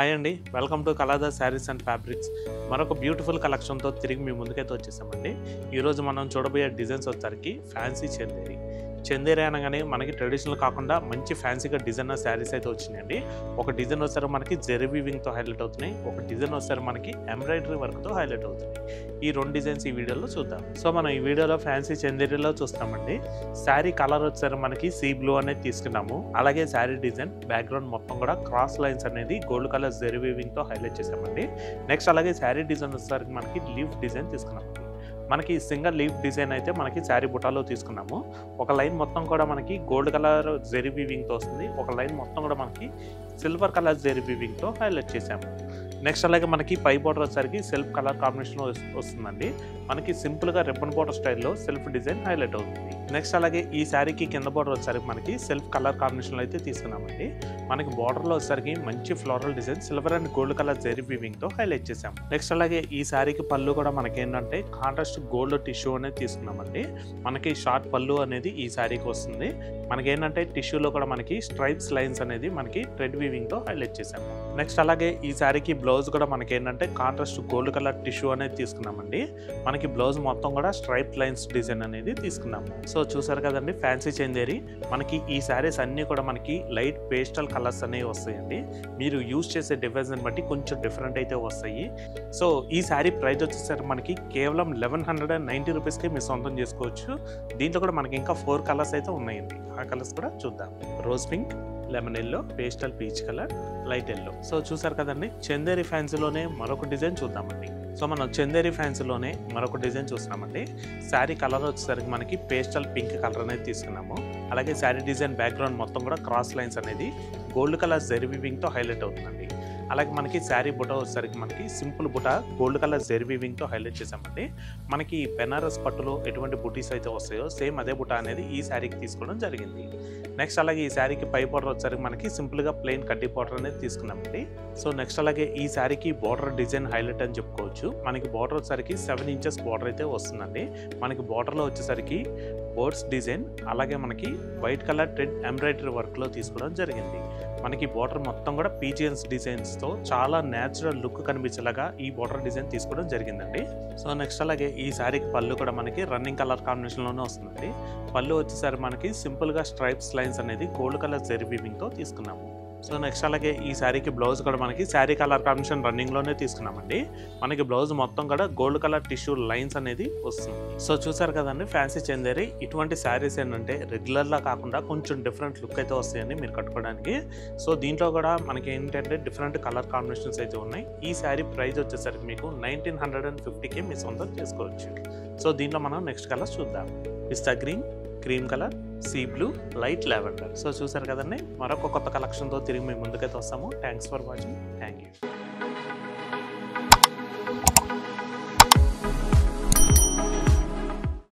Hi అండి, welcome to Kaladas sarees and fabrics. మరొక beautiful కలెక్షన్తో తిరిగి మీ ముందుకైతే వచ్చేసామండి. ఈరోజు మనం చూడబోయే డిజైన్స్ వచ్చరికి ఫ్యాన్సీ చందేరి అనగానే మనకి ట్రెడిషనల్ కాకుండా మంచి ఫ్యాన్సీగా డిజైనర్ శారీస్ అయితే వచ్చినాయండి. ఒక డిజైన్ వచ్చారు మనకి జెరీ వీవింగ్తో హైలైట్ అవుతున్నాయి, ఒక డిజైన్ వచ్చారు మనకి ఎంబ్రాయిడరీ వర్క్తో హైలైట్ అవుతున్నాయి. ఈ రెండు డిజైన్స్ ఈ వీడియోలో చూద్దాం. సో మనం ఈ వీడియోలో ఫ్యాన్సీ చందేరిలో చూస్తామండి. శారీ కలర్ వచ్చారు మనకి సీ బ్లూ అనేది తీసుకున్నాము. అలాగే శారీ డిజైన్ బ్యాక్గ్రౌండ్ మొత్తం కూడా క్రాస్ లైన్స్ అనేది గోల్డ్ కలర్ జెరీ వీవింగ్తో హైలైట్ చేసామండి. నెక్స్ట్ అలాగే శారీ డిజైన్ వచ్చేసరికి మనకి లీఫ్ డిజైన్ తీసుకున్నాము. మనకి సింగిల్ లీఫ్ డిజైన్ అయితే మనకి శారీ బుటాలో తీసుకున్నాము. ఒక లైన్ మొత్తం కూడా మనకి గోల్డ్ కలర్ జెరీ వీవింగ్తో వస్తుంది, ఒక లైన్ మొత్తం కూడా మనకి సిల్వర్ కలర్ జెరీ వీవింగ్తో హైలైట్ చేసాము. నెక్స్ట్ అలాగే మనకి పై బోర్డర్ వచ్చేసరికి సెల్ఫ్ కలర్ కాంబినేషన్ వస్తుందండి. మనకి సింపుల్గా రిబ్బన్ బోర్డర్ స్టైల్లో సెల్ఫ్ డిజైన్ హైలైట్ అవుతుంది. నెక్స్ట్ అలాగే ఈ శారీకి కింద బోర్డర్ వచ్చేసరికి మనకి సెల్ఫ్ కలర్ కాంబినేషన్లో అయితే తీసుకున్నామండి. మనకి బోర్డర్లో వచ్చేసరికి మంచి floral design silver and gold colour zari వీవింగ్తో హైలైట్ చేసాము. నెక్స్ట్ అలాగే ఈ శారీకి పళ్ళు కూడా మనకి ఏంటంటే కాంట్రాస్ట్ గోల్డ్ టిష్యూ అనేది తీసుకున్నామండి. మనకి షార్ట్ పళ్ళు అనేది ఈ శారీకి వస్తుంది. మనకి ఏంటంటే టిష్యూలో కూడా మనకి స్ట్రైప్స్ లైన్స్ అనేది మనకి థ్రెడ్ వీవింగ్తో హైలైట్ చేసాము. నెక్స్ట్ అలాగే ఈ శారీకి బ్లౌజ్ కూడా మనకి ఏంటంటే కాంట్రాస్ట్ గోల్డ్ కలర్ టిష్యూ అనేది తీసుకున్నామండి. మనకి బ్లౌజ్ మొత్తం కూడా స్ట్రైప్ లైన్స్ డిజైన్ అనేది తీసుకున్నాము. సో చూసారు కదండి ఫ్యాన్సీ చందేరి. మనకి ఈ శారీస్ అన్నీ కూడా మనకి లైట్ పేస్టల్ కలర్స్ అనేవి వస్తాయండి. మీరు యూజ్ చేసే డిజైన్ బట్టి కొంచెం డిఫరెంట్ అయితే వస్తాయి. సో ఈ శారీ ప్రైస్ వచ్చేసరికి మనకి కేవలం 1190 రూపీస్కి మీరు సొంతం చేసుకోవచ్చు. దీంట్లో కూడా మనకి ఇంకా 4 కలర్స్ అయితే ఉన్నాయండి. ఆ కలర్స్ కూడా చూద్దాం. Rose pink, lemon yellow, pastel peach colour, light yellow. So చూసారు కదండి చందేరి ఫ్యాన్సీలోనే మరొక డిజైన్ చూద్దామండి. సో మనం చందేరి ఫ్యాన్సీలోనే మరొక డిజైన్ చూస్తున్నామండి. శారీ కలర్ వచ్చేసరికి మనకి పేస్టల్ పింక్ కలర్ అనేది తీసుకున్నాము. అలాగే శారీ డిజైన్ బ్యాక్గ్రౌండ్ మొత్తం కూడా క్రాస్ లైన్స్ అనేది గోల్డ్ కలర్ జెరీ వీవింగ్తో హైలైట్ అవుతుందండి. అలాగే మనకి శారీ బుట్ట వచ్చేసరికి మనకి సింపుల్ బుట్ట గోల్డ్ కలర్ జెరీ వీవింగ్తో హైలైట్ చేసామండి. మనకి బెనారస్ పట్టులో ఎటువంటి బుటీస్ అయితే వస్తాయో సేమ్ అదే బుట్ట అనేది ఈ శారీకి తీసుకోవడం జరిగింది. నెక్స్ట్ అలాగే ఈ శారీకి పై బోర్డర్ వచ్చేసరికి మనకి సింపుల్గా ప్లెయిన్ కడ్డీ బోర్డర్ అనేది తీసుకున్నామండి. సో నెక్స్ట్ అలాగే ఈ శారీకి బోర్డర్ డిజైన్ హైలైట్ అని చెప్పుకోవచ్చు. మనకి బోర్డర్ వచ్చేసరికి 7 ఇంచెస్ బోర్డర్ అయితే వస్తుందండి. మనకి బోర్డర్లో వచ్చేసరికి బోర్డ్స్ డిజైన్ అలాగే మనకి వైట్ కలర్ థ్రెడ్ ఎంబ్రాయిడరీ వర్క్లో తీసుకోవడం జరిగింది. మనకి బోర్డర్ మొత్తం కూడా పీజియన్స్ డిజైన్స్తో చాలా న్యాచురల్ లుక్ కనిపించేలాగా ఈ బోర్డర్ డిజైన్ తీసుకోవడం జరిగిందండి. సో నెక్స్ట్ అలాగే ఈ శారీకి పళ్ళు కూడా మనకి రన్నింగ్ కలర్ కాంబినేషన్లోనే వస్తుందండి. పళ్ళు వచ్చేసరికి మనకి సింపుల్గా స్ట్రైప్స్ లైన్స్ అనేది గోల్డ్ కలర్ జెరీ వీవింగ్తో తీసుకున్నాము. సో నెక్స్ట్ అలాగే ఈ శారీకి బ్లౌజ్ కూడా మనకి శారీ కలర్ కాంబినేషన్ రన్నింగ్లోనే తీసుకున్నామండి. మనకి బ్లౌజ్ మొత్తం కూడా గోల్డ్ కలర్ టిష్యూ లైన్స్ అనేది వస్తుంది. సో చూసారు కదండి ఫ్యాన్సీ చందేరి. ఇటువంటి శారీస్ ఏంటంటే రెగ్యులర్లా కాకుండా కొంచెం డిఫరెంట్ లుక్ అయితే వస్తాయండి మీరు కట్టుకోవడానికి. సో దీంట్లో కూడా మనకి ఏంటంటే డిఫరెంట్ కలర్ కాంబినేషన్స్ అయితే ఉన్నాయి. ఈ శారీ ప్రైస్ వచ్చేసరికి మీకు 1950కి మీ సొంతం చేసుకోవచ్చు. సో దీంట్లో మనం నెక్స్ట్ కలర్ చూద్దాం. Pista green, cream colour, sea blue, light lavender. So చూసారు కదండి మరొక కొత్త కలెక్షన్తో తిరిగి మేము ముందుకైతే వస్తాము. Thanks for watching. Thank you.